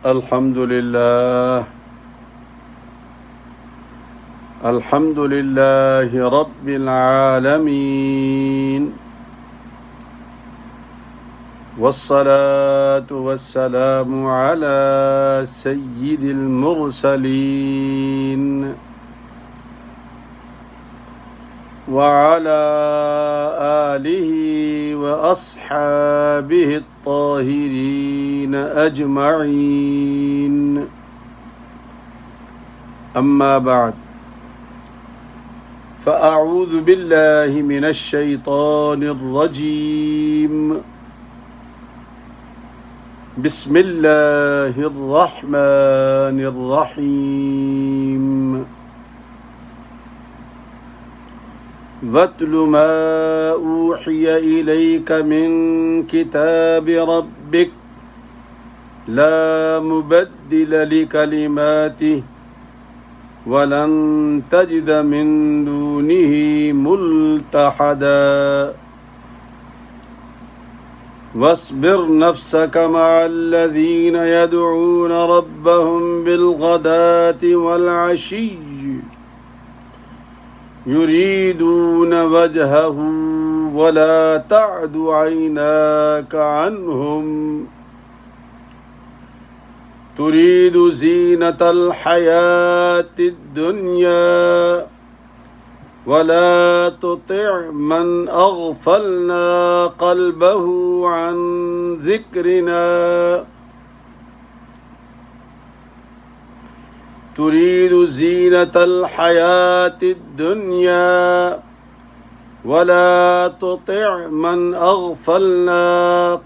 الحمد لله رب العالمين، والصلاة والسلام على سيد المرسلين وعلى آله وأصحابه الطاهرين أجمعين، أما بعد، فأعوذ بالله من الشيطان الرجيم. بسم الله الرحمن الرحيم. وَاتْلُ مَا أُوحِيَ إِلَيْكَ مِنْ كِتَابِ رَبِّكَ لَا مُبَدِّلَ لِكَلِمَاتِهِ وَلَنْ تَجِدَ مِنْ دُونِهِ مُلْتَحَدًا. وَاصْبِرْ نَفْسَكَ مَعَ الَّذِينَ يَدْعُونَ رَبَّهُمْ بِالْغَدَاةِ وَالْعَشِيِّ يريدون وجهه ولا تعد عيناك عنهم تريد زينة الحياة الدنيا ولا تطع من أغفلنا قلبه عن ذكرنا تريد زينة الحياة الدنيا ولا تطع من أغفلنا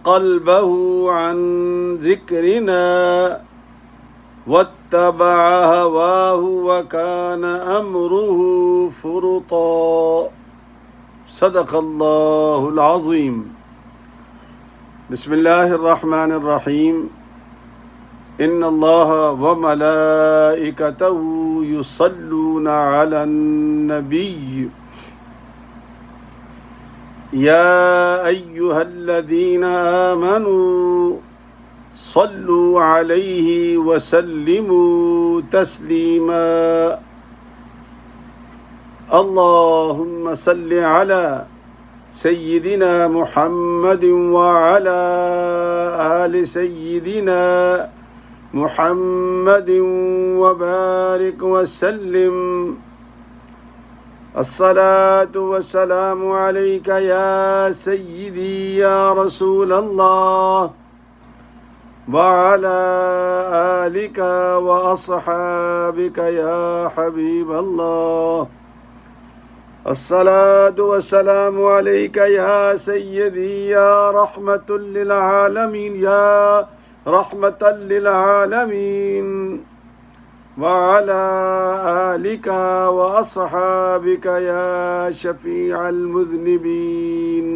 قلبه عن ذكرنا واتبع هواه وكان أمره فرطا. صدق الله العظيم. بسم الله الرحمن الرحيم. ان اللہ وملائکتہ یصلون علی النبی یا ایہا الذین آمنوا صلوا علیہ وسلموا تسلیما. اللہم صل علی سیدنا محمد وعلی آل سیدنا محمد وبارك وسلم. الصلاة والسلام عليك يا سيدي يا رسول الله وعلى آلك وأصحابك يا حبيب الله. الصلاة والسلام عليك يا سيدي يا رحمة للعالمين يا رحمة للعالمين وعلى آلك وأصحابك يا شفيع المذنبين.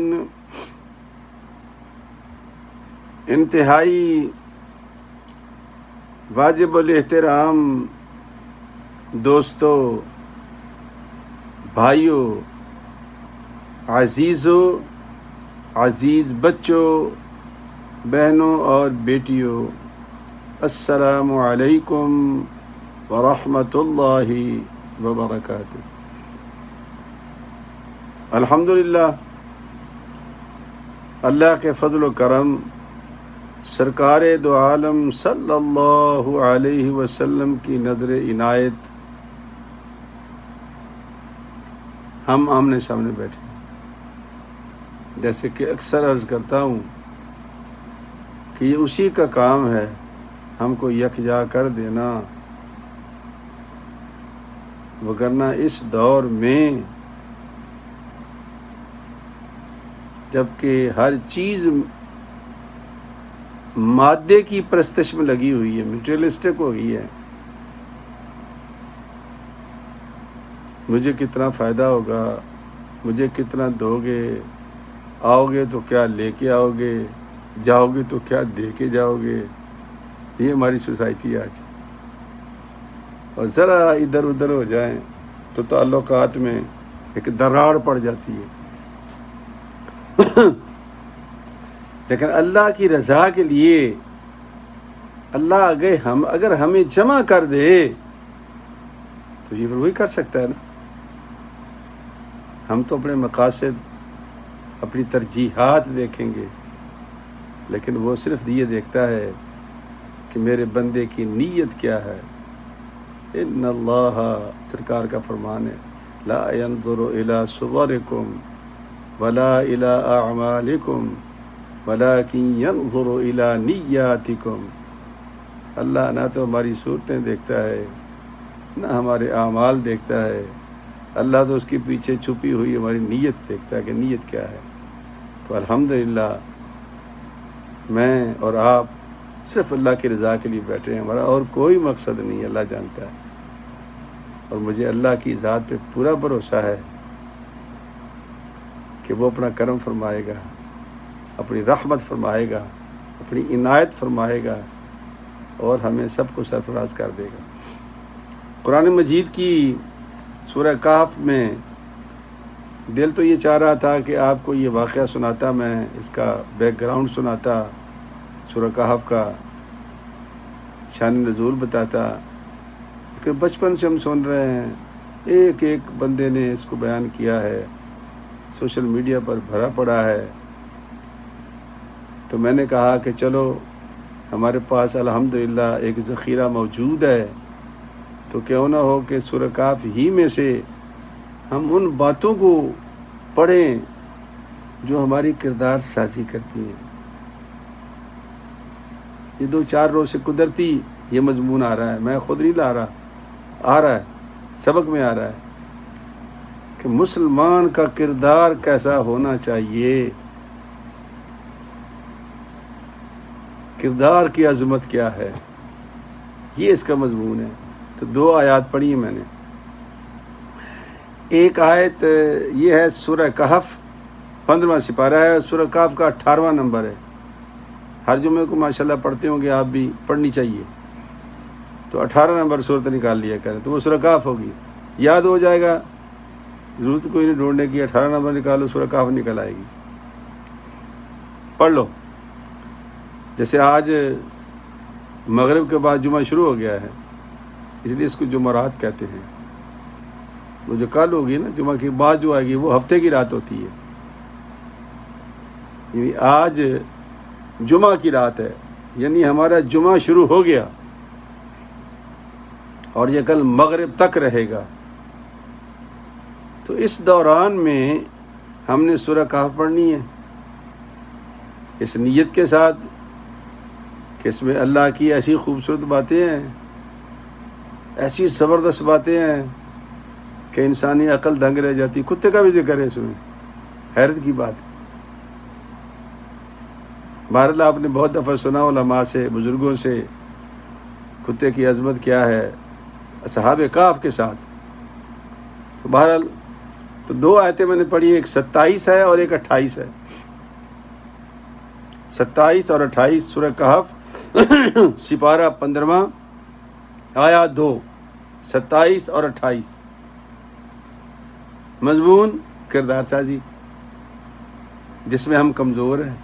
انتہائی واجب الاحترام دوستو، بھائیوں، عزیزوں، عزیز بچوں، بہنوں اور بیٹیوں، السلام علیکم ورحمۃ اللہ وبرکاتہ. الحمدللہ، اللہ کے فضل و کرم، سرکار دو عالم صلی اللہ علیہ وسلم کی نظر عنایت، ہم آمنے سامنے بیٹھے. جیسے کہ اکثر عرض کرتا ہوں کہ یہ اسی کا کام ہے ہم کو یکجا کر دینا، وگرنہ اس دور میں جب کہ ہر چیز مادے کی پرستش میں لگی ہوئی ہے، میٹیریلسٹک ہو گئی ہے، مجھے کتنا فائدہ ہوگا، مجھے کتنا دو گے، آؤ گے تو کیا لے کے آؤ گے، جاؤ گے تو کیا دے کے جاؤ گے. یہ ہماری سوسائٹی آج. اور ذرا ادھر ادھر ہو جائیں تو تعلقات میں ایک دراڑ پڑ جاتی ہے. لیکن اللہ کی رضا کے لیے اللہ اگر ہمیں جمع کر دے تو یہ پھر وہی کر سکتا ہے نا. ہم تو اپنے مقاصد اپنی ترجیحات دیکھیں گے، لیکن وہ صرف یہ دیکھتا ہے کہ میرے بندے کی نیت کیا ہے. ان اللہ، سرکار کا فرمان ہے، لا ينظر الى صورکم ولا الى اعمالکم ولكن ينظر الى نیاتکم. اللہ نہ تو ہماری صورتیں دیکھتا ہے نہ ہمارے اعمال دیکھتا ہے، اللہ تو اس کے پیچھے چھپی ہوئی ہماری نیت دیکھتا ہے کہ نیت کیا ہے. تو الحمدللہ میں اور آپ صرف اللہ کی رضا کے لیے بیٹھے ہیں، ہمارا اور کوئی مقصد نہیں ہے، اللہ جانتا ہے. اور مجھے اللہ کی ذات پہ پورا بھروسہ ہے کہ وہ اپنا کرم فرمائے گا، اپنی رحمت فرمائے گا، اپنی عنایت فرمائے گا اور ہمیں سب کو سرفراز کر دے گا. قرآن مجید کی سورہ کہف میں دل تو یہ چاہ رہا تھا کہ آپ کو یہ واقعہ سناتا، میں اس کا بیک گراؤنڈ سناتا، سورہ کہف کا شان نزول بتاتا، کہ بچپن سے ہم سن رہے ہیں، ایک ایک بندے نے اس کو بیان کیا ہے، سوشل میڈیا پر بھرا پڑا ہے. تو میں نے کہا کہ چلو ہمارے پاس الحمدللہ ایک ذخیرہ موجود ہے، تو کیوں نہ ہو کہ سورہ کہف ہی میں سے ہم ان باتوں کو پڑھیں جو ہماری کردار سازی کرتی ہیں. یہ 2-4 روز سے قدرتی یہ مضمون آ رہا ہے، میں خود نہیں لا رہا، آ رہا ہے، سبق میں آ رہا ہے کہ مسلمان کا کردار کیسا ہونا چاہیے، کردار کی عظمت کیا ہے، یہ اس کا مضمون ہے. تو 2 آیات پڑھی ہیں میں نے. ایک آیت یہ ہے سورہ کہف 15واں سپارہ ہے، سورہ کہف کا 18واں نمبر ہے. ہر جمعے کو ماشاءاللہ پڑھتے ہوں گے، آپ بھی پڑھنی چاہیے. تو 18 نمبر صورت نکال لیا کریں تو وہ سورہ کہف ہوگی، یاد ہو جائے گا، ضرورت کوئی نہیں ڈھونڈنے کی. 18 نمبر نکالو، سورہ کہف نکل آئے گی، پڑھ لو. جیسے آج مغرب کے بعد جمعہ شروع ہو گیا ہے، اس لیے اس کو جمعرات کہتے ہیں. وہ جو کل ہوگی نا، جمعہ کے بعد جو آئے گی، وہ ہفتے کی رات ہوتی ہے. یعنی آج جمعہ کی رات ہے، یعنی ہمارا جمعہ شروع ہو گیا اور یہ کل مغرب تک رہے گا. تو اس دوران میں ہم نے سورہ کہف پڑھنی ہے، اس نیت کے ساتھ کہ اس میں اللہ کی ایسی خوبصورت باتیں ہیں، ایسی زبردست باتیں ہیں کہ انسانی عقل دنگ رہ جاتی. کتے کا بھی ذکر ہے اس میں، حیرت کی بات ہے. بہرحال آپ نے بہت دفعہ سنا علماء سے، بزرگوں سے، کتے کی عظمت کیا ہے اصحاب کہف کے ساتھ. تو بہرحال تو 2 آیتیں میں نے پڑھی، ایک 27 ہے اور ایک 28 ہے. 27 اور 28 سورہ کہف سپارہ 15واں آیات 2، 27 اور 28. مضمون کردار سازی، جس میں ہم کمزور ہیں.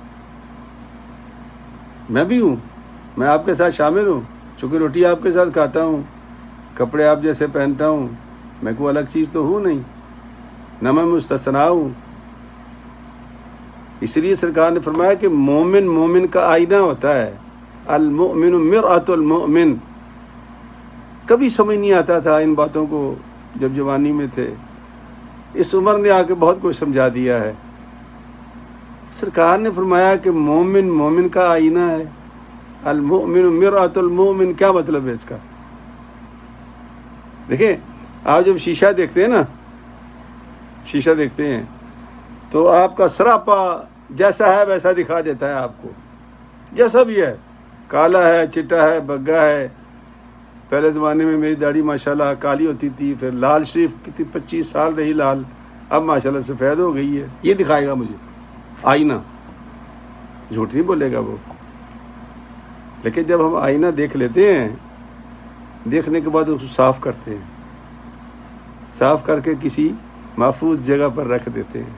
میں بھی ہوں، میں آپ کے ساتھ شامل ہوں، چونکہ روٹی آپ کے ساتھ کھاتا ہوں، کپڑے آپ جیسے پہنتا ہوں، میں کوئی الگ چیز تو ہوں نہیں، نہ میں مستثنا ہوں. اس لیے سرکار نے فرمایا کہ مومن کا آئینہ ہوتا ہے. المؤمن مرآۃ المؤمن. کبھی سمجھ نہیں آتا تھا ان باتوں کو جب جوانی میں تھے، اس عمر نے آ کے بہت کچھ سمجھا دیا ہے. سرکار نے فرمایا کہ مومن کا آئینہ ہے. المؤمن مرآۃ المؤمن، کیا مطلب ہے اس کا؟ دیکھیں، آپ جب شیشہ دیکھتے ہیں نا، شیشہ دیکھتے ہیں تو آپ کا سراپا جیسا ہے ویسا دکھا دیتا ہے آپ کو، جیسا بھی ہے، کالا ہے، چٹا ہے، بگا ہے. پہلے زمانے میں میری داڑھی ماشاءاللہ کالی ہوتی تھی، پھر لال شریف کتنی 25 سال رہی لال، اب ماشاءاللہ سفید ہو گئی ہے. یہ دکھائے گا مجھے آئینہ، جھوٹ نہیں بولے گا وہ. لیکن جب ہم آئینہ دیکھ لیتے ہیں، دیکھنے کے بعد اس کو صاف کرتے ہیں، صاف کر کے کسی محفوظ جگہ پر رکھ دیتے ہیں،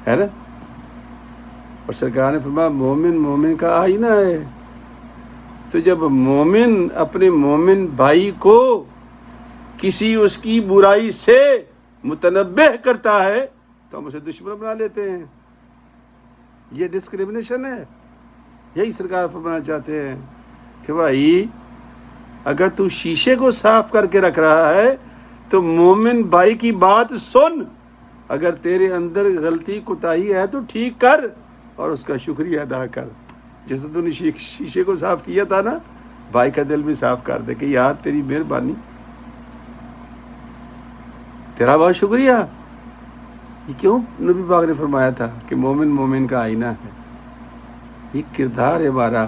ہے نا. اور سرکار نے فرمایا مومن کا آئینہ ہے. تو جب مومن اپنے مومن بھائی کو کسی اس کی برائی سے متنبہ کرتا ہے تو ہم اسے دشمن بنا لیتے ہیں. یہ ڈسکریمنیشن ہے. یہی سرکار فرمانا چاہتے ہیں کہ بھائی اگر تو شیشے کو صاف کر کے رکھ رہا ہے تو مومن بھائی کی بات سن. اگر تیرے اندر غلطی کوتاہی ہے تو ٹھیک کر اور اس کا شکریہ ادا کر. جیسے تو نے شیشے کو صاف کیا تھا نا, بھائی کا دل بھی صاف کر دے کہ یار تیری مہربانی, تیرا بہت شکریہ. یہ کیوں نبی پاک نے فرمایا تھا کہ مومن مومن کا آئینہ ہے. یہ کردار ہے ہمارا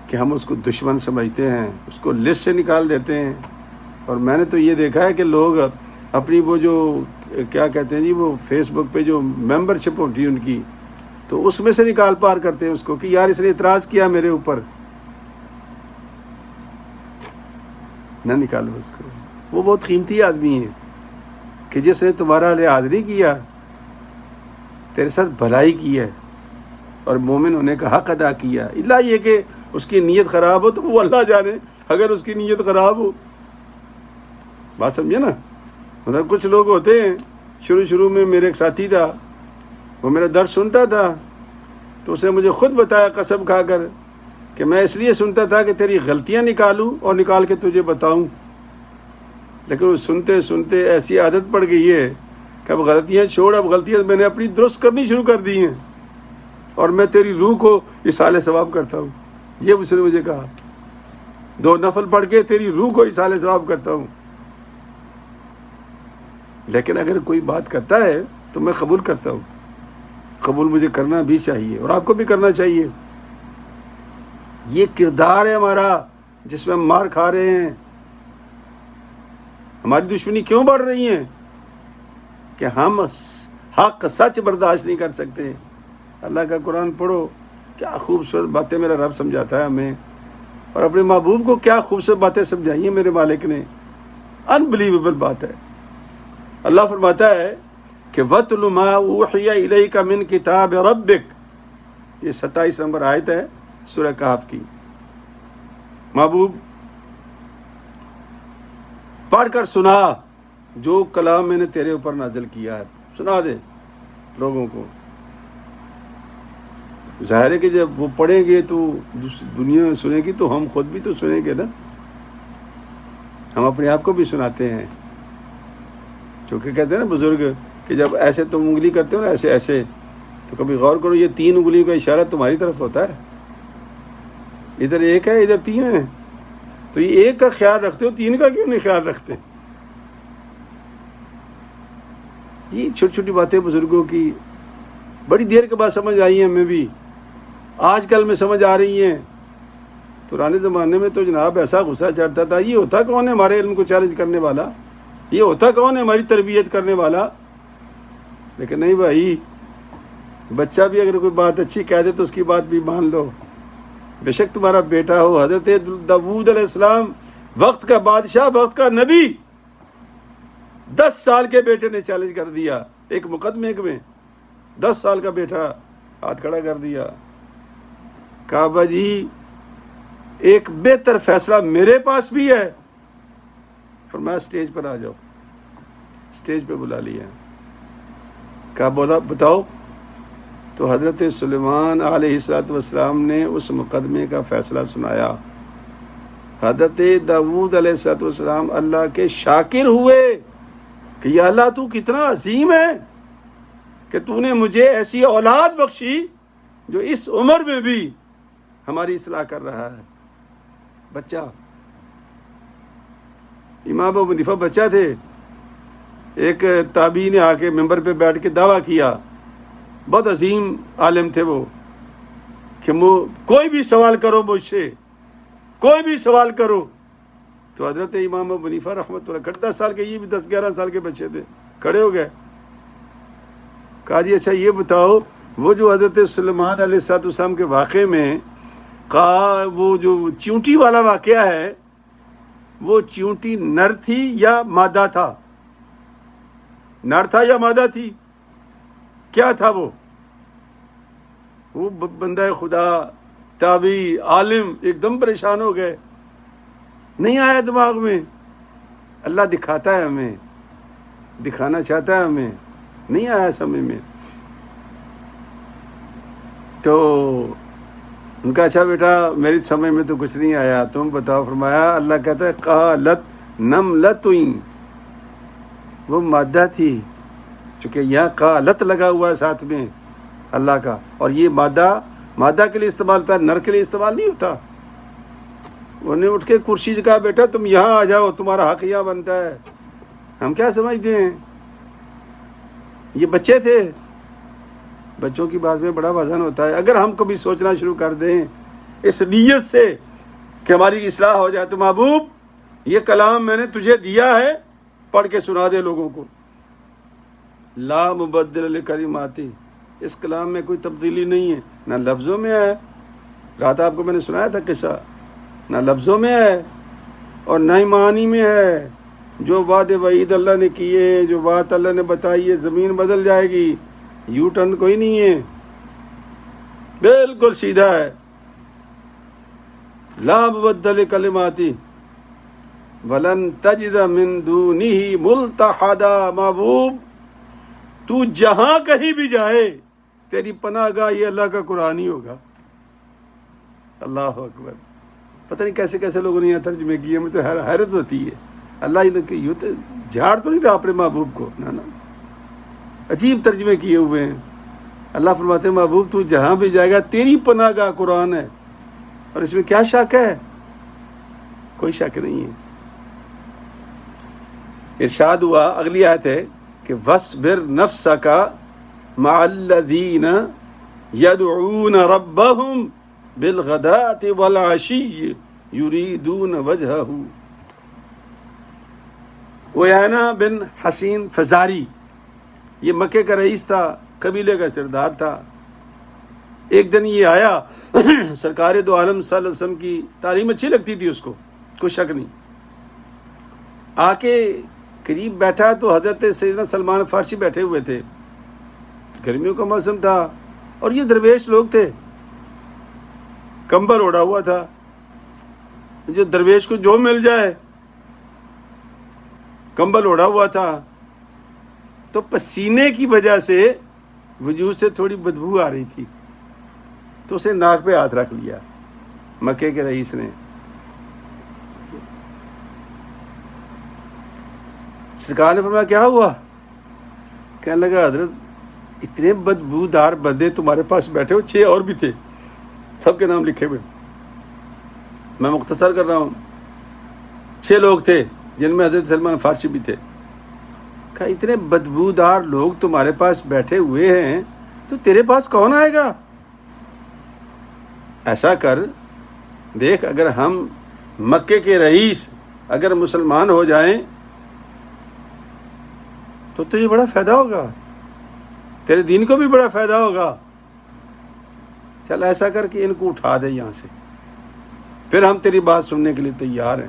کہ ہم اس کو دشمن سمجھتے ہیں, اس کو لسٹ سے نکال دیتے ہیں. اور میں نے تو یہ دیکھا ہے کہ لوگ اپنی وہ جو کیا کہتے ہیں جی, وہ فیس بک پہ جو ممبر شپ ہوتی ہے ان کی, تو اس میں سے نکال پار کرتے ہیں اس کو کہ یار اس نے اعتراض کیا میرے اوپر. نہ نکالو اس کو. وہ بہت قیمتی آدمی ہے کہ جس نے تمہارا لحاظ نہیں کیا, تیرے ساتھ بھلائی کی ہے اور مومن ہونے کا حق ادا کیا. اللہ یہ کہ اس کی نیت خراب ہو تو وہ اللہ جانے. اگر اس کی نیت خراب ہو, بات سمجھے نا. مطلب کچھ لوگ ہوتے ہیں, شروع میں میرے ایک ساتھی تھا, وہ میرا درس سنتا تھا تو اس نے مجھے خود بتایا قسم کھا کر کہ میں اس لیے سنتا تھا کہ تیری غلطیاں نکالوں اور نکال کے تجھے بتاؤں. لیکن وہ سنتے سنتے ایسی عادت پڑ گئی ہے کہ اب غلطیاں چھوڑ, اب غلطیاں میں نے اپنی درست کرنی شروع کر دی ہیں اور میں تیری روح کو اصالہ ثواب کرتا ہوں. یہ اس نے مجھے کہا, 2 نفل پڑھ کے تیری روح کو اصالہ ثواب کرتا ہوں. لیکن اگر کوئی بات کرتا ہے تو میں قبول کرتا ہوں. قبول مجھے کرنا بھی چاہیے اور آپ کو بھی کرنا چاہیے. یہ کردار ہے ہمارا جس میں ہم مار کھا رہے ہیں. ہماری دشمنی کیوں بڑھ رہی ہیں؟ کہ ہم حق سچ برداشت نہیں کر سکتے. اللہ کا قرآن پڑھو, کیا خوبصورت باتیں میرا رب سمجھاتا ہے ہمیں, اور اپنے محبوب کو کیا خوبصورت باتیں سمجھائی ہیں میرے مالک نے. انبلیویبل بات ہے. اللہ فرماتا ہے کہ وَاتْلُ مَا أُوحِيَ إِلَيْكَ مِنْ كِتَابِ رَبِّكَ. یہ 27 نمبر آیت ہے سورہ کہف کی. محبوب پڑھ کر سنا جو کلام میں نے تیرے اوپر نازل کیا ہے, سنا دے لوگوں کو. ظاہر ہے کہ جب وہ پڑھیں گے تو دنیا سنے گی تو ہم خود بھی تو سنیں گے نا. ہم اپنے آپ کو بھی سناتے ہیں, چونکہ کہتے ہیں نا بزرگ کہ جب ایسے تم انگلی کرتے ہو نا ایسے ایسے, تو کبھی غور کرو یہ 3 انگلیوں کا اشارہ تمہاری طرف ہوتا ہے. ادھر 1 ہے, ادھر 3 ہے, تو یہ 1 کا خیال رکھتے ہو, 3 کا کیوں نہیں خیال رکھتے؟ یہ چھوٹی چھوٹی باتیں بزرگوں کی بڑی دیر کے بعد سمجھ آئی ہیں. ہمیں بھی آج کل میں سمجھ آ رہی ہیں. پرانے زمانے میں تو جناب ایسا غصہ چڑھتا تھا, یہ ہوتا کون ہے ہمارے علم کو چیلنج کرنے والا, یہ ہوتا کون ہے ہماری تربیت کرنے والا. لیکن نہیں بھائی, بچہ بھی اگر کوئی بات اچھی کہہ دے تو اس کی بات بھی مان لو. بے شک تمہارا بیٹا ہو حضرت داؤد علیہ السلام, وقت کا بادشاہ, وقت کا نبی, 10 سال کے بیٹے نے چیلنج کر دیا ایک مقدمے میں. 10 سال کا بیٹا ہاتھ کھڑا کر دیا, کہا با جی ایک بہتر فیصلہ میرے پاس بھی ہے. فرمایا اسٹیج پر آ جاؤ. اسٹیج پہ بلا لیا, کہا بولا بتاؤ. تو حضرت سلیمان علیہ السلام نے اس مقدمے کا فیصلہ سنایا. حضرت داؤد علیہ السلام اللہ کے شاکر ہوئے کہ یا اللہ تو کتنا عظیم ہے کہ تو نے مجھے ایسی اولاد بخشی جو اس عمر میں بھی ہماری اصلاح کر رہا ہے. بچہ, امام ابو حنیفہ بچہ تھے. ایک تابعی نے آ کے ممبر پہ بیٹھ کے دعویٰ کیا, بہت عظیم عالم تھے وہ, کہ کوئی بھی سوال کرو مجھ سے, کوئی بھی سوال کرو. تو حضرت امام ابو حنیفہ رحمۃ اللہ 10 سال کے, یہ بھی 10-11 سال کے بچے تھے, کھڑے ہو گئے. کہا جی اچھا یہ بتاؤ, وہ جو حضرت سلیمان علیہ السلام کے واقعے میں کہا وہ جو چیونٹی والا واقعہ ہے, وہ چیونٹی نر تھی یا مادہ تھا؟ نر تھا یا مادہ تھی؟ کیا تھا وہ بندہ خدا تابعی عالم ایک دم پریشان ہو گئے، نہیں آیا دماغ میں. اللہ دکھاتا ہے ہمیں، دکھانا چاہتا ہے ہمیں، نہیں آیا سمجھ میں. تو ان کا اچھا بیٹا میری سمجھ میں تو کچھ نہیں آیا، تم بتاؤ. فرمایا اللہ کہتا ہے قالت نملۃ، وہ مادہ تھی، چونکہ یہاں قالت لگا ہوا ہے ساتھ میں اللہ کا، اور یہ مادہ کے لیے استعمال ہوتا ہے، نر کے لیے استعمال نہیں ہوتا. انہوں نے اٹھ کے کرسی سے کہا بیٹا تم یہاں آ جاؤ، تمہارا حق یہاں بنتا ہے. ہم کیا سمجھتے ہیں، یہ بچے تھے، بچوں کی بات میں بڑا وزن ہوتا ہے. اگر ہم کبھی سوچنا شروع کر دیں اس نیت سے کہ ہماری اصلاح ہو جائے، تو محبوب یہ کلام میں نے تجھے دیا ہے، پڑھ کے سنا دے لوگوں کو. لا مبدل لکلماتی، اس کلام میں کوئی تبدیلی نہیں ہے، نہ لفظوں میں ہے. رات آپ کو میں نے سنایا تھا قصہ، نہ لفظوں میں ہے اور نہ ہی معانی میں ہے. جو وعدے وعید اللہ نے کیے، جو بات اللہ نے بتائی ہے، زمین بدل جائے گی، یو ٹرن کوئی نہیں ہے، بالکل سیدھا ہے. لا مبدل کلماتی ولن تجد من دونہ ملتحدا. محبوب تو جہاں کہیں بھی جائے تیری پناہ گاہ یہ اللہ کا قرآن ہی ہوگا. اللہ اکبر. پتہ نہیں کیسے کیسے لوگوں نے یہ ترجمے کیے، مجھے تو حیرت ہوتی ہے. اللہ نے یوں تو جھاڑ تو نہیں رہا اپنے محبوب کو، نا عجیب ترجمے کیے ہوئے ہیں. اللہ فرماتے ہیں محبوب تو جہاں بھی جائے گا تیری پناہ گاہ قرآن ہے، اور اس میں کیا شک ہے؟ کوئی شک نہیں ہے. ارشاد ہوا اگلی آیت ہے کہ وَاصْبِرْ نَفْسَكَ مَعَ الَّذِينَ يَدْعُونَ رَبَّهُمْ بِالْغَدَاةِ وَالْعَشِيِّ يُرِيدُونَ وَجْهَهُ. عیینہ بن حسین فزاری، یہ مکے کا رئیس تھا، قبیلے کا سردار تھا. ایک دن یہ آیا، سرکار دو عالم صلی اللہ علیہ وسلم کی تعلیم اچھی لگتی تھی اس کو، کوئی شک نہیں. آ کے قریب بیٹھا تو حضرت سیدنا سلمان فارسی بیٹھے ہوئے تھے، گرمیوں کا موسم تھا، اور یہ درویش لوگ تھے، کمبل اوڑا ہوا تھا. جو درویش کو جو مل جائے، کمبل اوڑا ہوا تھا، تو پسینے کی وجہ سے وجود سے تھوڑی بدبو آ رہی تھی، تو اسے ناک پہ ہاتھ رکھ لیا مکے کے رئیس نے. سرکار نے فرمایا کیا ہوا؟ کہنے لگا حضرت اتنے بدبودار بندے تمہارے پاس بیٹھے ہو، 6 اور بھی تھے، سب کے نام لکھے ہوئے، میں مختصر کر رہا ہوں. 6 لوگ تھے جن میں حضرت سلمان فارسی بھی تھے. کہا اتنے بدبودار لوگ تمہارے پاس بیٹھے ہوئے ہیں، تو تیرے پاس کون آئے گا؟ ایسا کر دیکھ، اگر ہم مکے کے رئیس اگر مسلمان ہو جائیں تو تجھے بڑا فائدہ ہوگا، تیرے دین کو بھی بڑا فائدہ ہوگا. چل ایسا کر کہ ان کو اٹھا دے یہاں سے، پھر ہم تیری بات سننے کے لیے تیار ہیں.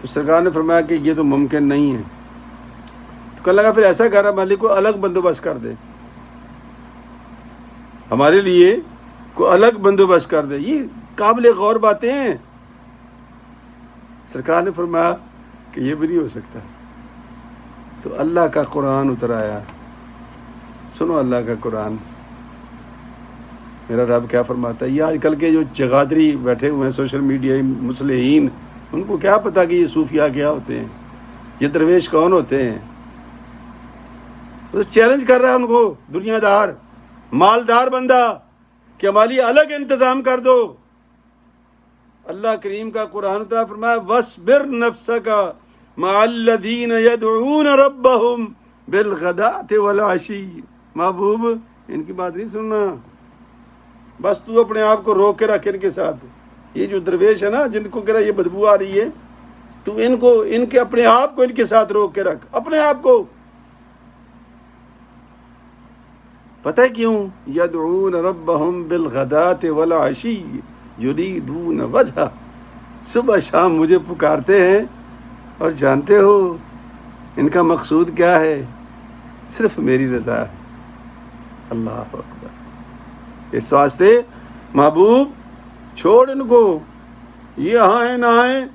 تو سرکار نے فرمایا کہ یہ تو ممکن نہیں ہے. تو کہنے لگا پھر ایسا کر مالک کو الگ بندوبست کر دے، ہمارے لیے کوئی الگ بندوبست کر دے. یہ قابل غور باتیں ہیں. سرکار نے فرمایا کہ یہ بھی نہیں ہو سکتا. تو اللہ کا قرآن اتر آیا. سنو اللہ کا قرآن، میرا رب کیا فرماتا ہے. یہ آج کل کے جو جگادری بیٹھے ہوئے ہیں سوشل میڈیا مصلحین، ان کو کیا پتا کہ یہ صوفیاء کیا ہوتے ہیں، یہ درویش کون ہوتے ہیں. تو چیلنج کر رہا ہے ان کو، دنیا دار مالدار بندہ، کہ ہماری الگ انتظام کر دو. اللہ کریم کا قرآن اترا، فرمایا وَاصْبِرْ نَفْسَكَ مَعَ الَّذِينَ يَدْعُونَ رَبَّهُمْ بِالْغَدَاةِ وَالْعَشِيِّ. محبوب ان کی بات نہیں سننا، بس تو اپنے آپ کو روک کے رکھ ان کے ساتھ. یہ جو درویش ہے نا جن کو کہہ رہا یہ بدبو آ رہی ہے، تو ان کے اپنے آپ کو ان کے ساتھ روک کے رکھ، اپنے آپ کو. پتہ ہے کیوں؟ یدعون ربہم بالغداۃ والعشی یریدون وجہہ. صبح شام مجھے پکارتے ہیں، اور جانتے ہو ان کا مقصود کیا ہے؟ صرف میری رضا ہے. اللہ اکبر. اس واسطے محبوب چھوڑ ان کو، یہ یہاں ہیں نہ آئیں،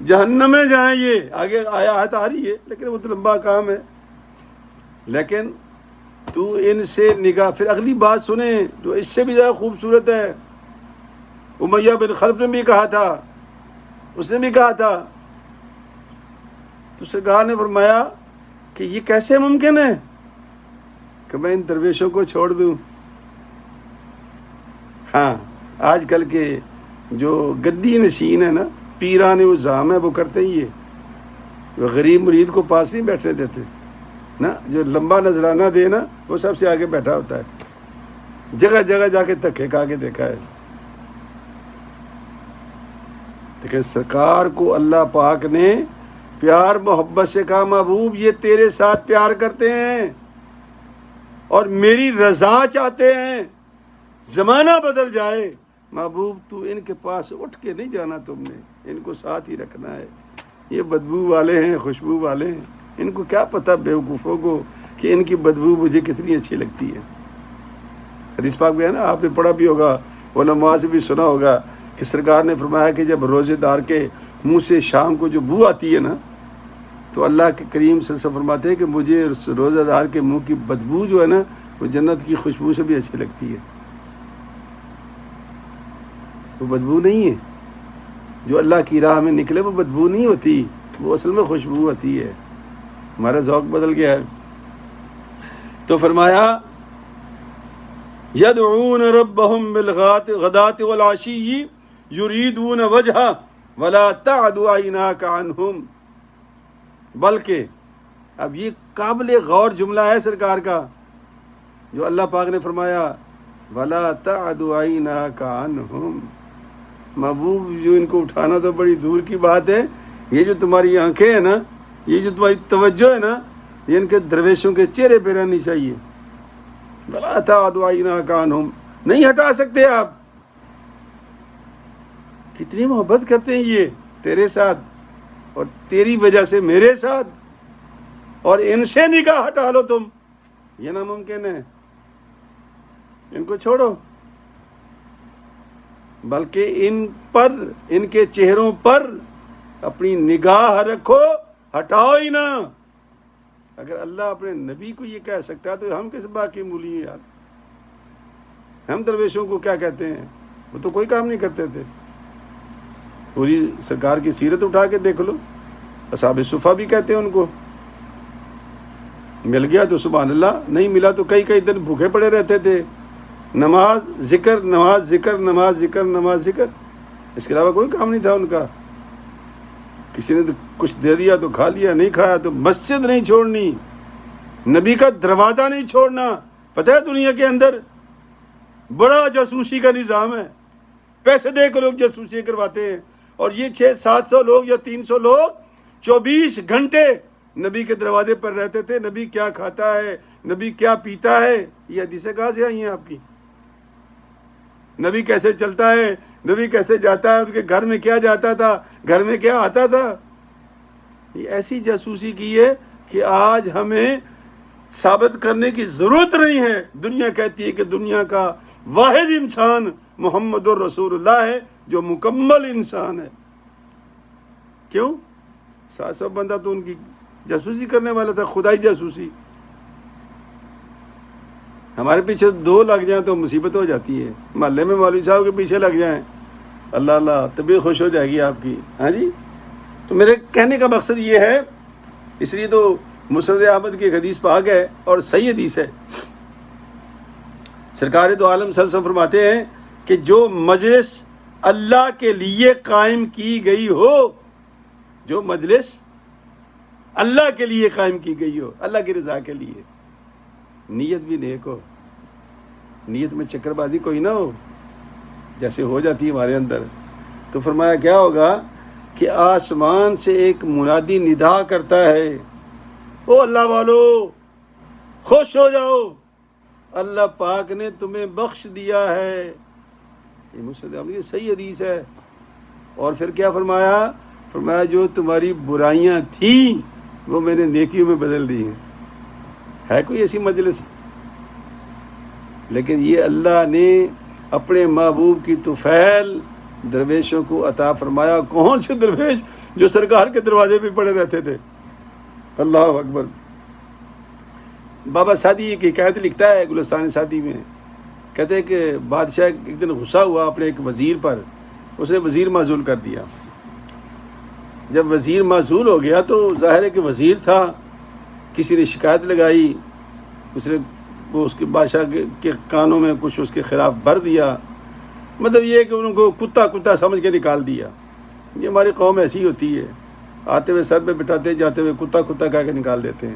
جہنم میں جائیں، یہ آگے آیت آ رہی ہے لیکن وہ تو لمبا کام ہے. لیکن تو ان سے نگاہ. پھر اگلی بات سنیں جو اس سے بھی زیادہ خوبصورت ہے. امیہ بن خلف نے بھی کہا تھا، اس نے بھی کہا تھا، تو سرکار نے فرمایا کہ یہ کیسے ممکن ہے کہ میں ان درویشوں کو چھوڑ دوں. ہاں آج کل کے جو گدی نشین ہے نا، پیران وزام ہے، وہ کرتے ہی یہ، وہ غریب مرید کو پاس نہیں بیٹھنے دیتے نا. جو لمبا نذرانہ دے نا وہ سب سے آگے بیٹھا ہوتا ہے. جگہ جگہ جا کے دھکے کھا کے دیکھا ہے. دیکھیں سرکار کو اللہ پاک نے پیار محبت سے کہا محبوب یہ تیرے ساتھ پیار کرتے ہیں اور میری رضا چاہتے ہیں، زمانہ بدل جائے محبوب تو ان کے پاس اٹھ کے نہیں جانا، تم نے ان کو ساتھ ہی رکھنا ہے. یہ بدبو والے ہیں، خوشبو والے ہیں، ان کو کیا پتہ بیوقوفوں کو کہ ان کی بدبو مجھے کتنی اچھی لگتی ہے. حدیث پاک بھی ہے نا، آپ نے پڑھا بھی ہوگا، علماء سے بھی سنا ہوگا کہ سرکار نے فرمایا کہ جب روزے دار کے منہ سے شام کو جو بو آتی ہے نا، تو اللہ کے کریم صلی اللہ علیہ وسلم فرماتے ہیں کہ مجھے روزہ دار کے منہ کی بدبو جو ہے نا وہ جنت کی خوشبو سے بھی اچھی لگتی ہے. وہ بدبو نہیں ہے جو اللہ کی راہ میں نکلے، وہ بدبو نہیں ہوتی، وہ اصل میں خوشبو ہوتی ہے. ہمارا ذوق بدل گیا ہے. تو فرمایا یدعون ربهم بالغداة والعشی یریدون وجہہ ولا تعد عیناک عنہم. بلکہ اب یہ قابل غور جملہ ہے سرکار کا جو اللہ پاک نے فرمایا ولا تعد عیناک عنہم. محبوب جو ان کو اٹھانا تو بڑی دور کی بات ہے. یہ جو تمہاری آنکھیں ہیں نا، یہ جو تمہاری توجہ ہے نا، یہ ان کے درویشوں کے چہرے پہ رہنی چاہیے. ولا تعد عیناک عنہم، نہیں ہٹا سکتے آپ. کتنی محبت کرتے ہیں یہ تیرے ساتھ اور تیری وجہ سے میرے ساتھ، اور ان سے نگاہ ہٹا لو تم، یہ ناممکن ہے. ان کو چھوڑو، بلکہ ان پر، ان کے چہروں پر اپنی نگاہ رکھو، ہٹاؤ ہی نہ. اگر اللہ اپنے نبی کو یہ کہہ سکتا ہے تو ہم کس باقی مولی ہیں یار. ہم درویشوں کو کیا کہتے ہیں؟ وہ تو کوئی کام نہیں کرتے تھے. پوری سرکار کی سیرت اٹھا کے دیکھ لو. اصحاب صفہ بھی کہتے ہیں ان کو، مل گیا تو سبحان اللہ، نہیں ملا تو کئی کئی دن بھوکے پڑے رہتے تھے. نماز ذکر، نماز ذکر، نماز ذکر، نماز ذکر، اس کے علاوہ کوئی کام نہیں تھا ان کا. کسی نے کچھ دے دیا تو کھا لیا، نہیں کھایا تو مسجد نہیں چھوڑنی، نبی کا دروازہ نہیں چھوڑنا. پتہ ہے دنیا کے اندر بڑا جاسوسی کا نظام ہے، پیسے دے کے لوگ جاسوسی کرواتے ہیں، اور یہ 600-700 لوگ یا 300 لوگ 24 گھنٹے نبی کے دروازے پر رہتے تھے. نبی کیا کھاتا ہے، نبی کیا پیتا ہے، یہ حدیثیں کہاں سے آئی ہیں آپ کی؟ نبی کیسے چلتا ہے، نبی کیسے جاتا ہے، ان کے گھر میں کیا جاتا تھا، گھر میں کیا آتا تھا. یہ ایسی جاسوسی کی ہے کہ آج ہمیں ثابت کرنے کی ضرورت نہیں ہے. دنیا کہتی ہے کہ دنیا کا واحد انسان محمد الرسول اللہ ہے جو مکمل انسان ہے. کیوں؟ 700 بندہ تو ان کی جاسوسی کرنے والا تھا، خدائی جاسوسی. ہمارے پیچھے 2 لگ جائیں تو مصیبت ہو جاتی ہے. محلے میں مولوی صاحب کے پیچھے لگ جائیں، اللہ اللہ طبیعت خوش ہو جائے گی آپ کی. ہاں جی. تو میرے کہنے کا مقصد یہ ہے، اس لیے تو مسند احمد کی ایک حدیث پاک ہے اور صحیح حدیث ہے. سرکار دو عالم صلی اللہ علیہ وسلم فرماتے ہیں کہ جو مجلس اللہ کے لیے قائم کی گئی ہو، جو مجلس اللہ کے لیے قائم کی گئی ہو، اللہ کی رضا کے لیے، نیت بھی نیک ہو، نیت میں چکر بازی کوئی نہ ہو جیسے ہو جاتی ہے ہمارے اندر. تو فرمایا کیا ہوگا کہ آسمان سے ایک منادی ندا کرتا ہے، او اللہ والو خوش ہو جاؤ، اللہ پاک نے تمہیں بخش دیا ہے. یہ مسند احمد کی صحیح حدیث ہے. اور پھر کیا فرمایا؟ فرمایا جو تمہاری برائیاں تھیں وہ میں نے نیکیوں میں بدل دی ہیں. ہے کوئی ایسی مجلس؟ لیکن یہ اللہ نے اپنے محبوب کی طفیل درویشوں کو عطا فرمایا. کون سے درویش؟ جو سرکار کے دروازے پہ پڑے رہتے تھے. اللہ اکبر. بابا سعدی ایک حکایت لکھتا ہے گلستان سعدی میں، کہتے ہیں کہ بادشاہ ایک دن غصہ ہوا اپنے ایک وزیر پر، اس نے وزیر معزول کر دیا. جب وزیر معزول ہو گیا تو ظاہر ہے کہ وزیر تھا، کسی نے شکایت لگائی، اس نے وہ اس کے بادشاہ کے کانوں میں کچھ اس کے خلاف بھر دیا. مطلب یہ ہے کہ ان کو کتا سمجھ کے نکال دیا. یہ ہماری قوم ایسی ہوتی ہے، آتے ہوئے سر پہ بٹھاتے جاتے ہوئے کتا کہہ کے نکال دیتے ہیں.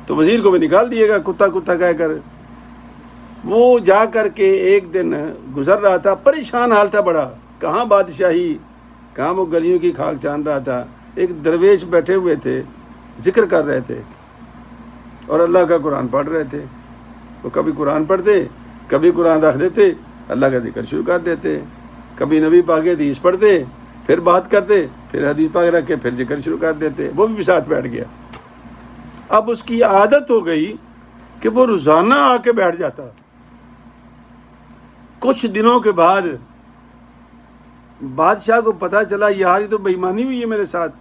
تو وزیر کو بھی نکال دیے گا کتا کہہ کر. وہ جا کر کے ایک دن گزر رہا تھا، پریشان حال تھا بڑا، کہاں بادشاہی، کہاں وہ گلیوں کی خاک چان رہا تھا. ایک درویش بیٹھے ہوئے تھے، ذکر کر رہے تھے اور اللہ کا قرآن پڑھ رہے تھے. وہ کبھی قرآن پڑھتے، کبھی قرآن رکھ دیتے، اللہ کا ذکر شروع کر دیتے، کبھی نبی پاک حدیث پڑھتے، پھر بات کرتے، پھر حدیث پاک رکھ کے پھر ذکر شروع کر دیتے. وہ بھی ساتھ بیٹھ گیا. اب اس کی عادت ہو گئی کہ وہ روزانہ آ کے بیٹھ جاتا. کچھ دنوں کے بعد بادشاہ کو پتا چلا یار یہ تو بے ایمانی ہوئی ہے میرے ساتھ،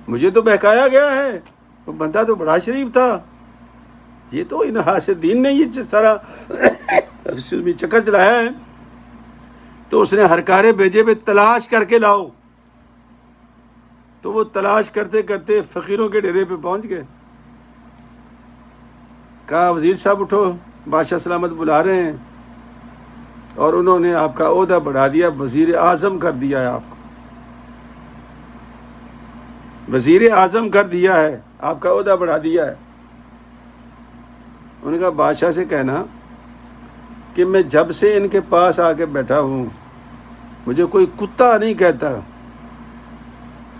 مجھے تو بہکایا گیا ہے. وہ بندہ تو بڑا شریف تھا، یہ تو ان حاسدین نے یہ سارا چکر چلایا ہے. تو اس نے ہرکارے بھیجے پہ تلاش کر کے لاؤ. تو وہ تلاش کرتے کرتے فقیروں کے ڈیرے پہ پہنچ گئے. کہا وزیر صاحب اٹھو، بادشاہ سلامت بلا رہے ہیں. اور انہوں نے آپ کا عہدہ بڑھا دیا، وزیر اعظم کر دیا ہے. آپ کو وزیر اعظم کر دیا ہے، آپ کا عہدہ بڑھا دیا ہے. انہوں نے کہا بادشاہ سے کہنا کہ میں جب سے ان کے پاس آ کے بیٹھا ہوں مجھے کوئی کتا نہیں کہتا،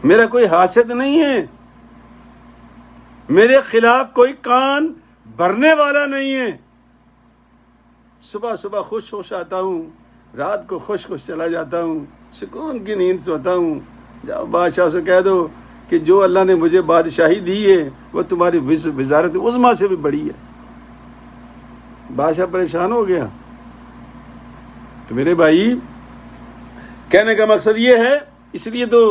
میرا کوئی حاسد نہیں ہے، میرے خلاف کوئی کان بھرنے والا نہیں ہے. صبح خوش آتا ہوں، رات کو خوش چلا جاتا ہوں، سکون کی نیند سوتا ہوں. جاؤ بادشاہ سے کہہ دو کہ جو اللہ نے مجھے بادشاہی دی ہے وہ تمہاری وزارت عظمیٰ سے بھی بڑی ہے. بادشاہ پریشان ہو گیا. تو میرے بھائی کہنے کا مقصد یہ ہے، اس لیے تو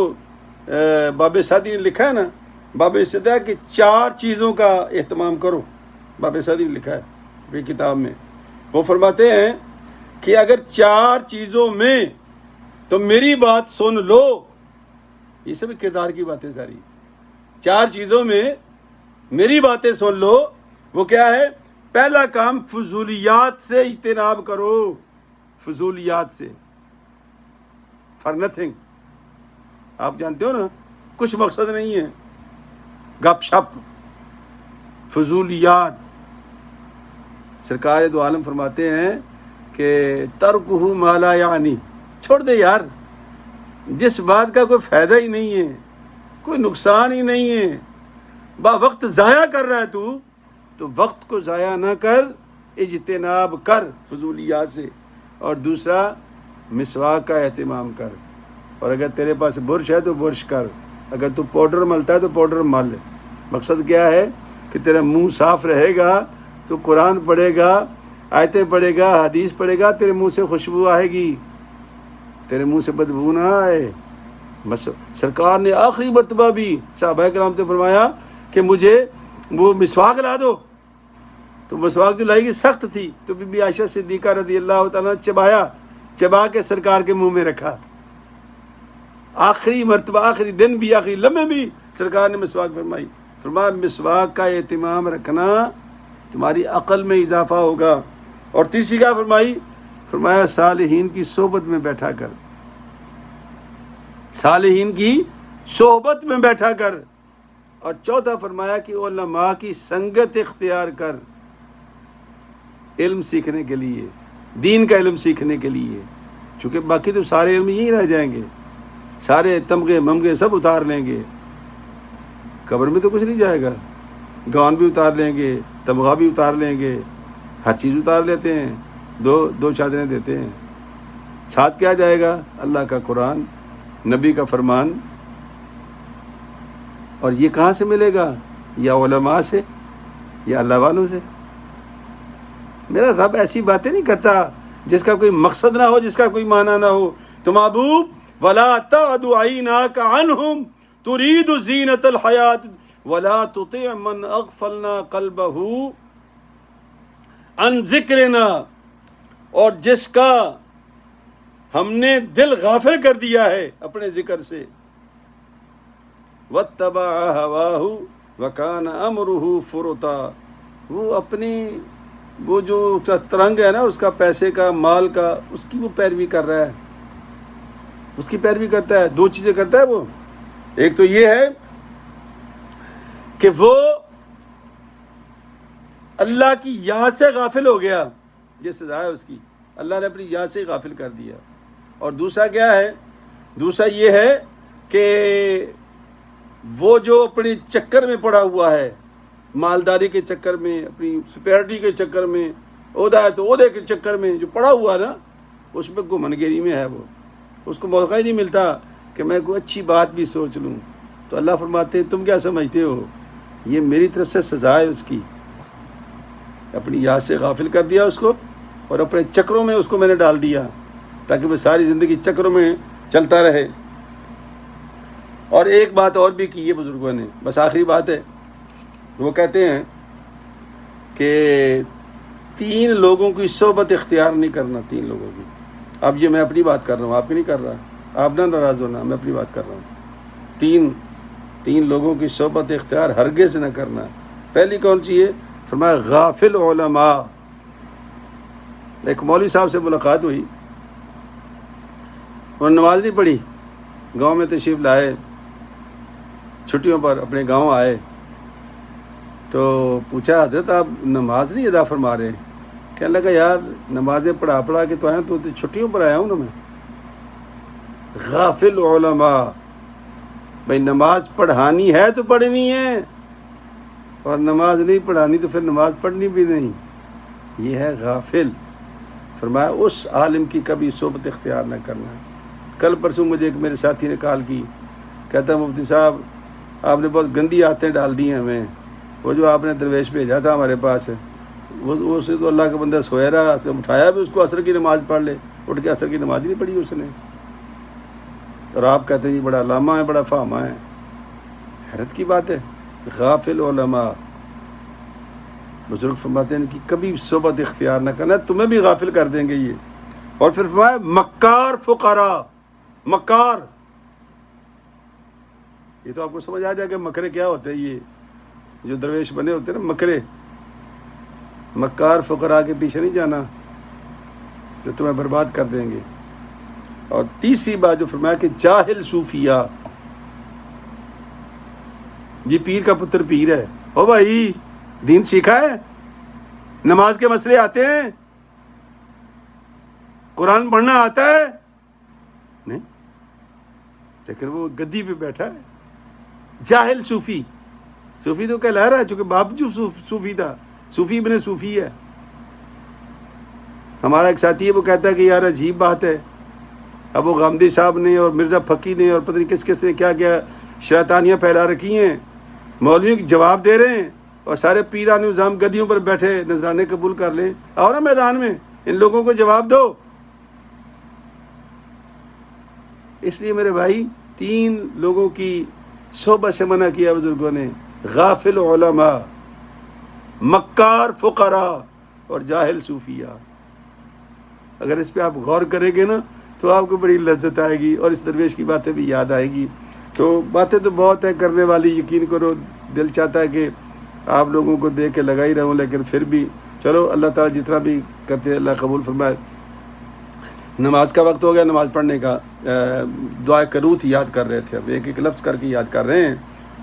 باب سعدی نے لکھا ہے نا، باب استدعاء کہ 4 چیزوں کا اہتمام کرو. باب سعدی نے لکھا ہے اپنی کتاب میں. وہ فرماتے ہیں کہ اگر 4 چیزوں میں تو میری بات سن لو. یہ سب کردار کی باتیں ساری. 4 چیزوں میں میری باتیں سن لو. وہ کیا ہے؟ پہلا کام فضولیات سے اجتناب کرو. فضولیات سے، فار نتھنگ. آپ جانتے ہو نا، کچھ مقصد نہیں ہے، گپ شپ، فضولیات. سرکار دو عالم فرماتے ہیں کہ ترکہ ما لا یعنی، چھوڑ دے یار جس بات کا کوئی فائدہ ہی نہیں ہے، کوئی نقصان ہی نہیں ہے. وقت ضائع کر رہا ہے تو وقت کو ضائع نہ کر، اجتناب کر فضولیات سے. اور دوسرا مسواک کا اہتمام کر. اور اگر تیرے پاس برش ہے تو برش کر، اگر تو پاؤڈر ملتا ہے تو پاؤڈر مل. مقصد کیا ہے کہ تیرا منہ صاف رہے گا تو قرآن پڑھے گا، آیتیں پڑھے گا، حدیث پڑھے گا، تیرے منہ سے خوشبو آئے گی، تیرے منہ سے بدبو نہ آئے. بس سرکار نے آخری مرتبہ بھی صحابہ کرام سے فرمایا کہ مجھے وہ مسواک لا دو. تو مسواک جو لائی گی سخت تھی، تو بی بی عائشہ صدیقہ رضی اللہ تعالیٰ چبا کے سرکار کے منہ میں رکھا. آخری مرتبہ، آخری دن بھی، آخری لمحے بھی سرکار نے مسواک فرمائی. فرمایا مسواک کا اہتمام رکھنا تمہاری عقل میں اضافہ ہوگا. اور تیسری کیا فرمائی؟ فرمایا صالحین کی صحبت میں بیٹھا کر. صالحین کی صحبت میں بیٹھا کر. اور چوتھا فرمایا کہ علماء کی سنگت اختیار کر، علم سیکھنے کے لیے، دین کا علم سیکھنے کے لیے. چونکہ باقی تو سارے علم یہیں رہ جائیں گے، سارے تمغے ممغے سب اتار لیں گے، قبر میں تو کچھ نہیں جائے گا. گون بھی اتار لیں گے، تمغہ بھی اتار لیں گے، ہر چیز اتار لیتے ہیں، دو چادریں دیتے ہیں. ساتھ کیا جائے گا؟ اللہ کا قرآن، نبی کا فرمان. اور یہ کہاں سے ملے گا؟ یا علماء سے، یا اللہ والوں سے. میرا رب ایسی باتیں نہیں کرتا جس کا کوئی مقصد نہ ہو، جس کا کوئی معنی نہ ہو. تو محبوب وَلَا تَعْدُ عَيْنَاكَ عَنْهُمْ تُرِيدُ زِينَةَ الْحَيَاةِ وَلَا تُطِعْ مَنْ أَغْفَلْنَا قَلْبَهُ عَنْ ذِكْرِنَا، اور جس کا ہم نے دل غافل کر دیا ہے اپنے ذکر سے. وَاتَّبَعَ هَوَاهُ وَكَانَ أَمْرُهُ فُرُطًا، وہ اپنی وہ جو ترنگ ہے نا اس کا، پیسے کا، مال کا، اس کی وہ پیروی کر رہا ہے، اس کی پیروی کرتا ہے. دو چیزیں کرتا ہے وہ. ایک تو یہ ہے کہ وہ اللہ کی یاد سے غافل ہو گیا، یہ سزا ہے اس کی، اللہ نے اپنی یاد سے غافل کر دیا. اور دوسرا کیا ہے؟ دوسرا یہ ہے کہ وہ جو اپنے چکر میں پڑا ہوا ہے، مالداری کے چکر میں، اپنی سپیرٹی کے چکر میں، عہدہ ہے تو عہدے کے چکر میں جو پڑا ہوا نا، اس میں گمن گیری میں ہے. وہ اس کو موقع ہی نہیں ملتا کہ میں کوئی اچھی بات بھی سوچ لوں. تو اللہ فرماتے ہیں تم کیا سمجھتے ہو، یہ میری طرف سے سزا ہے اس کی. اپنی یاد سے غافل کر دیا اس کو، اور اپنے چکروں میں اس کو میں نے ڈال دیا تاکہ وہ ساری زندگی چکروں میں چلتا رہے. اور ایک بات اور بھی کی ہے بزرگوں نے، بس آخری بات ہے. وہ کہتے ہیں کہ 3 لوگوں کی صحبت اختیار نہیں کرنا. 3 لوگوں کی، اب یہ میں اپنی بات کر رہا ہوں، آپ کی نہیں کر رہا، آپ نہ ناراض ہونا، میں اپنی بات کر رہا ہوں. 3 لوگوں کی صحبت اختیار ہرگز نہ کرنا. پہلی کون سی ہے؟ فرمایا غافل علماء. ایک مولوی صاحب سے ملاقات ہوئی، انہوں نے نماز نہیں پڑھی، گاؤں میں تشریف لائے، چھٹیوں پر اپنے گاؤں آئے تو پوچھا حضرت آپ نماز نہیں ادا فرما رہے؟ کہنے لگا یار نمازیں پڑھا کے تو آیا، تو چھٹیوں پر آیا ہوں نا میں. غافل علماء، بھائی نماز پڑھانی ہے تو پڑھنی ہے، اور نماز نہیں پڑھانی تو پھر نماز پڑھنی بھی نہیں. یہ ہے غافل. فرمایا اس عالم کی کبھی صحبت اختیار نہ کرنا. کل پرسوں مجھے ایک میرے ساتھی نے کال کی، کہتا مفتی صاحب آپ نے بہت گندی عادتیں ڈال دی ہیں ہمیں. وہ جو آپ نے درویش بھیجا تھا ہمارے پاس، وہ سے تو اللہ کا بندہ سویا رہا، اٹھایا بھی اس کو عصر کی نماز پڑھ لے، اٹھ کے عصر کی نماز ہی نہیں پڑھی اس نے. اور آپ کہتے ہیں یہ بڑا علامہ ہے، بڑا فہمہ ہے. حیرت کی بات ہے. غافل علماء، بزرگ فرماتے ہیں کہ کبھی صحبت اختیار نہ کرنا، تمہیں بھی غافل کر دیں گے یہ. اور پھر فرمایا مکار فقراء. مکار، یہ تو آپ کو سمجھ آ جائے کہ مکرے کیا ہوتے ہیں. یہ جو درویش بنے ہوتے ہیں نا مکرے، مکار فقراء کے پیچھے نہیں جانا جو تمہیں برباد کر دیں گے. اور تیسری بات جو فرمایا کہ جاہل صوفیہ، یہ پیر کا پتر پیر ہے. او بھائی دین سیکھا ہے، نماز کے مسئلے آتے ہیں، قرآن پڑھنا آتا ہے نہیں، لیکن وہ گدی پہ بیٹھا ہے. جاہل صوفی. صوفی تو کہلا رہا ہے چونکہ باپ جو صوفی تھا، صوفی ابن صوفی ہے. ہمارا ایک ساتھی ہے، وہ کہتا ہے کہ یار عجیب بات ہے، اب وہ غامدی صاحب نے اور مرزا پھکی نے اور پتہ نہیں کس کس نے کیا کیا شیطانیاں پھیلا رکھی ہیں، مولوی جواب دے رہے ہیں، اور سارے پیران نظام گدیوں پر بیٹھے نذرانے قبول کر لیں. آؤ نا میدان میں، ان لوگوں کو جواب دو. اس لیے میرے بھائی 3 لوگوں کی صحبت سے منع کیا بزرگوں نے. غافل علماء، مکار فقراء، اور جاہل صوفیہ. اگر اس پہ آپ غور کریں گے نا تو آپ کو بڑی لذت آئے گی، اور اس درویش کی باتیں بھی یاد آئے گی. تو باتیں تو بہت ہیں کرنے والی، یقین کرو دل چاہتا ہے کہ آپ لوگوں کو دیکھ کے لگا ہی رہوں، لیکن پھر بھی چلو اللہ تعالیٰ جتنا بھی کرتے ہیں اللہ قبول فرمائے. نماز کا وقت ہو گیا، نماز پڑھنے کا. دعا قنوت یاد کر رہے تھے، اب ایک ایک لفظ کر کے یاد کر رہے ہیں.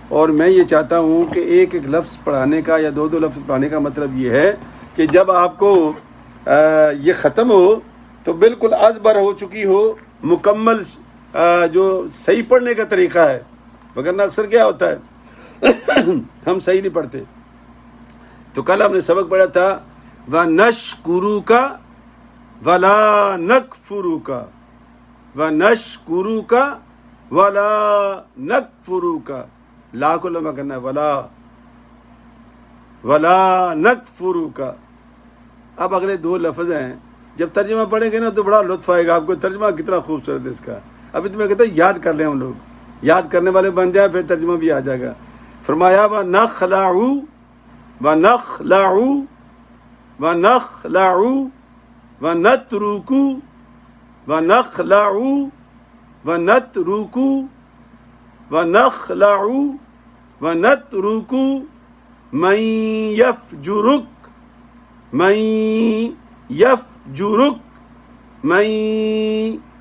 اور میں یہ چاہتا ہوں کہ ایک ایک لفظ پڑھانے کا یا 2 لفظ پڑھانے کا مطلب یہ ہے کہ جب آپ کو یہ ختم ہو تو بالکل ازبر ہو چکی ہو، مکمل جو صحیح پڑھنے کا طریقہ ہے. وگرنہ اکثر کیا ہوتا ہے ہم صحیح نہیں پڑھتے. تو کل ہم نے سبق پڑھا تھا وَنَشْكُرُكَ وَلَا نَكْفُرُكَ، وَنَشْكُرُكَ وَلَا نَكْفُرُكَ. لا کو لمبا کرنا ہے، ولا نکفرک. اب اگلے 2 لفظ ہیں، جب ترجمہ پڑھیں گے نا تو بڑا لطف آئے گا آپ کو، ترجمہ کتنا خوبصورت ہے اس کا۔ ابھی تو میں کہتا ہوں یاد کر لیں ہم لوگ، یاد کرنے والے بن جائیں پھر ترجمہ بھی آ جائے گا۔ فرمایا وَنَخْلَعُ وَنَخْلَعُ وَنَخْلَعُ وَنَتْرُكُ وَنَخْلَعُ وَنَتْرُكُ وَنَخْلَعُ وَنَتْرُكُ مَن يَفْجُرُكَ مَن يَفْجُرُكَ مَن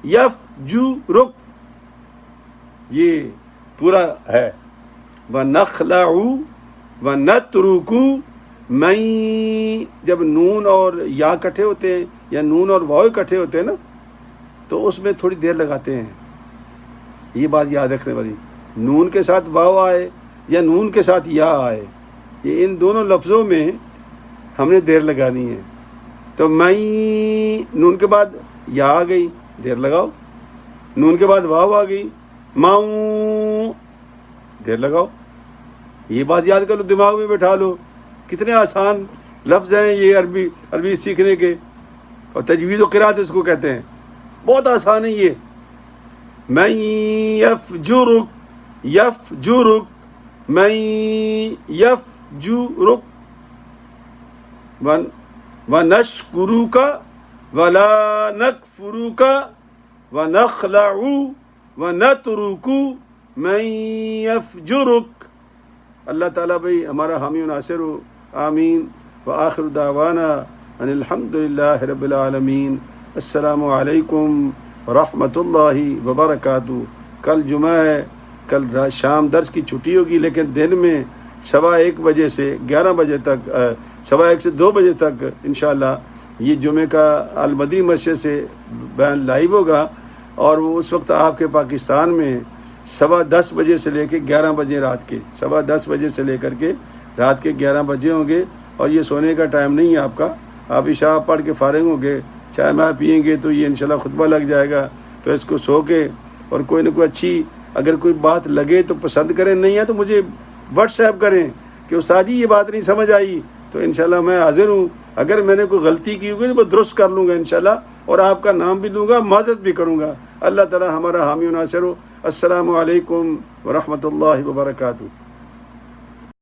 يَفْجُرُكَ، یہ پورا ہے۔ وَنَخْلَعُ وَنَتْرُكُ مَن، جب نون اور یا کٹھے ہوتے ہیں یا نون اور واو کٹھے ہوتے ہیں نا تو اس میں تھوڑی دیر لگاتے ہیں، یہ بات یاد رکھنے والی۔ نون کے ساتھ واو آئے یا نون کے ساتھ یا آئے، یہ ان دونوں لفظوں میں ہم نے دیر لگانی ہے۔ تو میں نون کے بعد یا آ گئی، دیر لگاؤ، نون کے بعد واو آ گئی، ماؤں، دیر لگاؤ۔ یہ بات یاد کر لو، دماغ میں بٹھا لو، کتنے آسان لفظ ہیں یہ عربی سیکھنے کے، اور تجوید و قرات اس کو کہتے ہیں، بہت آسان ہے یہ۔ من یفجرک یفجرک من یفجرک ونشکرک ولا نکفرک ونخلع ونترک من یفجرک۔ اللہ تعالیٰ بھائی ہمارا حامی و ناصر ہو، آمین۔ وآخر دعوانا ان الحمد للہ رب العالمین۔ السلام علیکم ورحمۃ اللہ وبرکاتہ۔ کل جمعہ ہے، کل شام درس کی چھٹی ہوگی، لیکن دن میں 1:15 بجے سے 11 بجے تک، 1:15 سے 2 بجے تک انشاءاللہ یہ جمعہ کا المدری مسجد سے بیان لائیو ہوگا، اور وہ اس وقت آپ کے پاکستان میں 10:15 بجے سے لے کے 11 بجے رات کے 10:15 بجے سے لے کر کے رات کے 11 بجے ہوں گے، اور یہ سونے کا ٹائم نہیں ہے آپ کا، آپ عشاء پڑھ کے فارغ ہوں گے، چائے میں پئیں گے تو یہ انشاءاللہ خطبہ لگ جائے گا، تو اس کو سو کے اور کوئی نہ کوئی اچھی اگر کوئی بات لگے تو پسند کریں، نہیں ہے تو مجھے واٹس ایپ کریں کہ استاد جی یہ بات نہیں سمجھ آئی، تو انشاءاللہ میں حاضر ہوں، اگر میں نے کوئی غلطی کی ہوگی تو میں درست کر لوں گا انشاءاللہ، اور آپ کا نام بھی لوں گا، معذرت بھی کروں گا۔ اللہ تعالی ہمارا حامی و ناصر ہو۔ السلام علیکم ورحمۃ اللہ وبرکاتہ۔